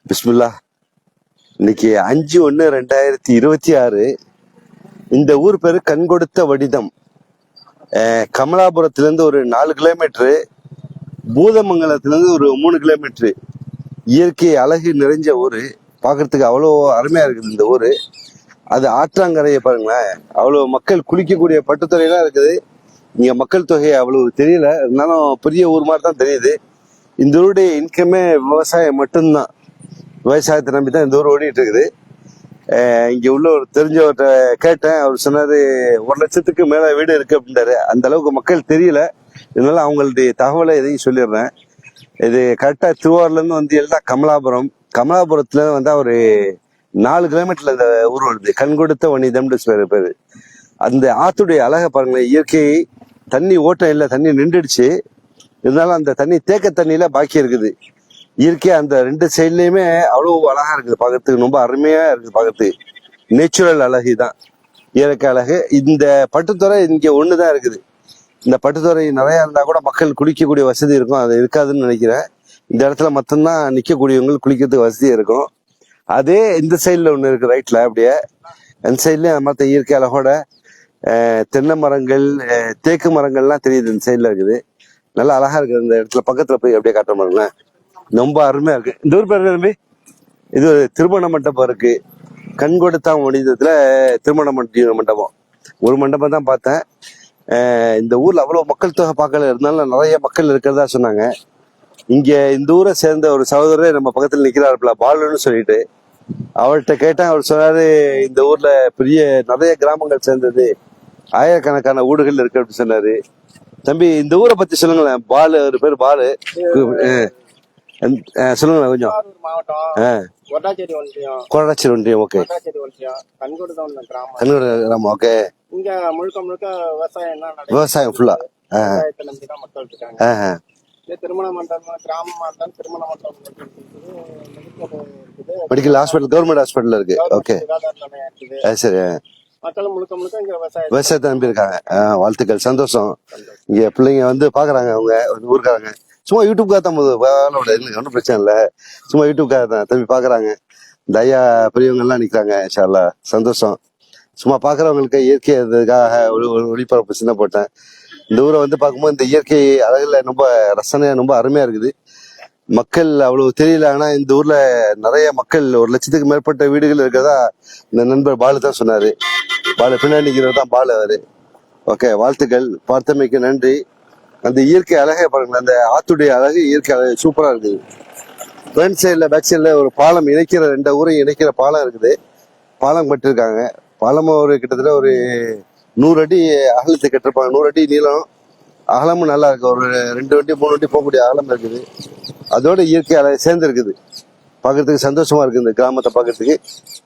பிஸ்மில்லா. இன்னைக்கு 5/1/2026. இந்த ஊர் பேரு கண்கொடுத்த வடிதம். கமலாபுரத்திலிருந்து ஒரு 4 கிலோமீட்டரு, பூதமங்கலத்திலிருந்து ஒரு 3 கிலோமீட்டரு. இயற்கை அழகு நிறைஞ்ச ஊரு. பார்க்கறதுக்கு அவ்வளோ அருமையா இருக்குது இந்த ஊரு. அது ஆற்றாங்கரையை பாருங்களேன், அவ்வளோ மக்கள் குளிக்கக்கூடிய பட்டுத்துறையெல்லாம் இருக்குது. இங்க மக்கள் தொகை அவ்வளவு தெரியல, இருந்தாலும் பெரிய ஊர் மாதிரி தான் தெரியுது. இந்த ஊருடைய இன்கமே விவசாயம் மட்டும்தான். விவசாயத்தை நம்பி தான் இந்த ஊர் ஓடிட்டு இருக்குது. இங்க உள்ள ஒரு தெரிஞ்சவர்கிட்ட கேட்டேன், அவர் சொன்னாரு 1 லட்சத்துக்கு மேல வீடு இருக்கு அப்படின்றாரு. அந்த அளவுக்கு மக்கள் தெரியல, இதனால அவங்களுடைய தகவலை எதையும் சொல்லிடுறேன். இது கரெக்டா திருவாரூர்ல இருந்து வந்து எல்லாம் கமலாபுரம். கமலாபுரத்துல வந்து ஒரு 4 கிலோமீட்டர்ல இந்த ஊர் வருது. கண்கொடுத்த வனிதம்னு பேரு. அந்த ஆத்துடைய அழகை பாருங்களேன், இயற்கை. தண்ணி ஓட்டம் இல்லை, தண்ணி நின்றுடுச்சு. இருந்தாலும் அந்த தண்ணி தேக்க தண்ணியில பாக்கி இருக்குது. இயற்கையா அந்த 2 சைட்லயுமே அவ்வளவு அழகா இருக்குது. பார்க்கறதுக்கு ரொம்ப அருமையா இருக்குது. பார்க்கறதுக்கு நேச்சுரல் அழகு தான், இயற்கை அழகு. இந்த பட்டுத்துறை இங்க ஒண்ணுதான் இருக்குது. இந்த பட்டுத்துறை நிறைய இருந்தா கூட மக்கள் குளிக்கக்கூடிய வசதி இருக்கும். அது இருக்காதுன்னு நினைக்கிறேன். இந்த இடத்துல மட்டும்தான் நிக்கக்கூடியவங்க குளிக்கிறதுக்கு வசதி இருக்கும். அதே இந்த சைட்ல ஒண்ணு இருக்கு, ரைட்ல. அப்படியே அந்த சைட்லயும் மற்ற இயற்கை அழகோட தென்னை மரங்கள், தேக்கு மரங்கள்லாம் தெரியுது. இந்த சைட்ல இருக்குது. நல்லா அழகா இருக்குது. இந்த இடத்துல பக்கத்துல போய் அப்படியே காட்ட பாருங்களேன், ரொம்ப அருமையா இருக்கு. இந்த ஊர் பேர் தம்பி, இது திருமண மண்டபம் இருக்கு. கண்கொடுத்த வடிதத்துல திருமண மண்டபம். ஒரு மண்டபம் தான் பார்த்தேன். இந்த ஊர்ல அவ்வளவு மக்கள் தொகை பார்க்கல, இருந்தாலும் நிறைய மக்கள் இருக்கிறதா சொன்னாங்க. இங்க இந்த ஊரை சேர்ந்த ஒரு சகோதரர் நம்ம பக்கத்துல நிக்கிறாருல, பாலுன்னு சொல்லிட்டு. அவர்கிட்ட கேட்டேன், அவர் சொன்னாரு இந்த ஊர்ல பெரிய நிறைய கிராமங்கள் சேர்ந்தது, ஆயிரக்கணக்கான வீடுகள் இருக்கு அப்படின்னு சொன்னாரு. தம்பி, இந்த ஊரை பத்தி சொல்லுங்களேன். பாலு, ஒரு பேர் பாலு. சொல்லுங்களேன் கொஞ்சம். கொரடாச்சேரி ஒன்றியம். ஓகே. கண்கொடுத்த கிராமம். ஓகே. இங்க முழுக்க முழுக்க விவசாயம் ஃபுல்லா. மக்கள் இருக்காங்க. திருமண மண்டபம், கிராமமா இருந்தாலும் திருமண மண்டபம், மெடிக்கல் ஹாஸ்பிட்டல், கவர்மெண்ட் ஹாஸ்பிட்டல் இருக்கு. ஓகே, சரி. மக்களும் முழுக்க முழுக்க இங்க விவசாயத்தை நம்பி இருக்காங்க. வாழ்த்துக்கள், சந்தோஷம். இங்க பிள்ளைங்க வந்து பாக்குறாங்க, அவங்க ஊருக்காரங்க. சும்மா யூடியூப்காக தான் ஒன்றும் பிரச்சனை இல்லை. சும்மா யூடியூப்காக தான் தம்பி பாக்குறாங்க. இந்த ஐயா பெரியவங்க எல்லாம் நிக்கிறாங்க. இன்ஷா அல்லாஹ், சந்தோஷம். சும்மா பாக்குறவங்களுக்கு இயற்கை இதுக்காக ஒளிபரப்பு சின்ன போட்டேன். இந்த ஊரை வந்து பார்க்கும்போது இந்த இயற்கை அழகுல ரொம்ப ரசனையா, ரொம்ப அருமையா இருக்குது. மக்கள் அவ்வளவு தெரியல, ஆனா இந்த ஊர்ல நிறைய மக்கள், 1 லட்சத்துக்கு மேற்பட்ட வீடுகள் இருக்கிறதா இந்த நண்பர் பாலு தான் சொன்னாரு. பாலு பின்னாடி நிற்கிறது தான் பாலு அவரு. ஓகே, வாழ்த்துக்கள். பார்த்தமைக்கு நன்றி. அந்த இயற்கை அழகை பாருங்களேன், அந்த ஆத்துடைய அழகு, இயற்கை அழகு சூப்பரா இருக்குது. ஃப்ரண்ட் சைட்ல, பேக் சைட்ல ஒரு பாலம் இணைக்கிற, 2 ஊரையும் இணைக்கிற பாலம் இருக்குது. பாலம் கட்டிருக்காங்க. பாலம் கிட்டத்தட்ட ஒரு 100 அடி அகலத்தை கட்டிருப்பாங்க. 100 அடி நீளம், அகலமும் நல்லா இருக்கு. ஒரு 2 வண்டி 3 வண்டி போகக்கூடிய அகலம் இருக்குது. அதோட இயற்கை அழகு சேர்ந்து இருக்குது. பார்க்கறதுக்கு சந்தோஷமா இருக்கு. இந்த கிராமத்தை பார்க்கறதுக்கு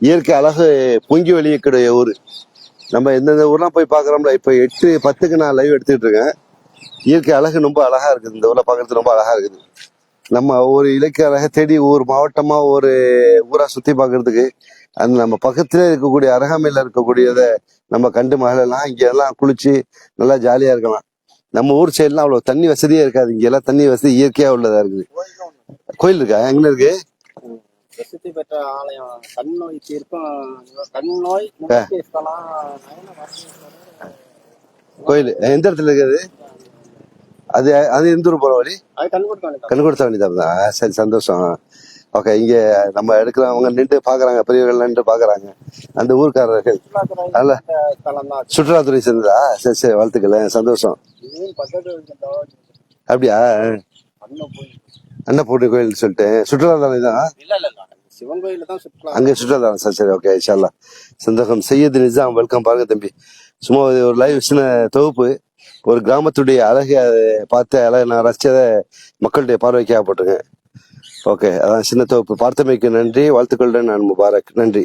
இயற்கை அழகு பொங்கி வெளியக்கூடிய ஊர். நம்ம எந்தெந்த ஊர்லாம் போய் பார்க்குறோம்ல. இப்போ 8:10க்கு நான் லைவ் எடுத்துக்கிட்டு இருக்கேன். இயற்கை அழகு ரொம்ப அழகா இருக்குது. இந்த ஊர்ல பார்க்கறதுக்கு ரொம்ப அழகா இருக்குது. நம்ம ஒரு இலக்கிய அழகை தேடி ஒரு மாவட்டமா, ஒரு ஊரா சுத்தி பார்க்கறதுக்கு, அந்த நம்ம பக்கத்துல இருக்கக்கூடிய, அருகாமையில இருக்கக்கூடியத நம்ம கண்டு மகளெல்லாம் இங்க எல்லாம் குளிச்சு நல்லா ஜாலியா இருக்கலாம். நம்ம ஊர் சைட்லாம் அவ்வளவு தண்ணி வசதியே இருக்காது. இங்க எல்லாம் தண்ணி வசதி இயற்கையா உள்ளதா இருக்குது. கோயில் இருக்கா? எங்க இருக்கு? பிரசித்தி பெற்ற ஆலயம். கண் நோய் தீர்க்கும், கண் நோய் கோயில் எந்த இடத்துல இருக்குது? அது அது எந்த ஊர் போற வழி? கண்கொடுத்த வனிதம். சரி, சந்தோஷம். ஓகே, இங்க நம்ம எடுக்கிறவங்க நின்று பாக்குறாங்க, பெரியவர்கள் நின்று பாக்குறாங்க. அந்த ஊர்க்காரர்கள் நல்ல சுற்றுலாத்துறை சேர்ந்ததா? சரி சரி, வாழ்த்துக்கள், சந்தோஷம். அப்படியா? அன்னபூர்ணி கோயில் சொல்லிட்டு சுற்றுலாத்தலம் தான். அங்க சுற்றுலாத்தலம். சரி சரி, ஓகே, இன்ஷா அல்லாஹ். சந்தோஷம். சையது நிஜாம், வெல்கம். பாருங்க தம்பி, சும்மா ஒரு லைவ் சின்ன தொகுப்பு. ஒரு கிராமத்துடைய அழகை பார்த்து அழகு நான் ரசிச்சதை மக்களுடைய பார்வைக்காக போட்டிருக்கேன். ஓகே, அதான் சின்ன தொகுப்பு. பார்த்தமைக்கு நன்றி, வாழ்த்துக்களுடன் நான் முபாரக். நன்றி.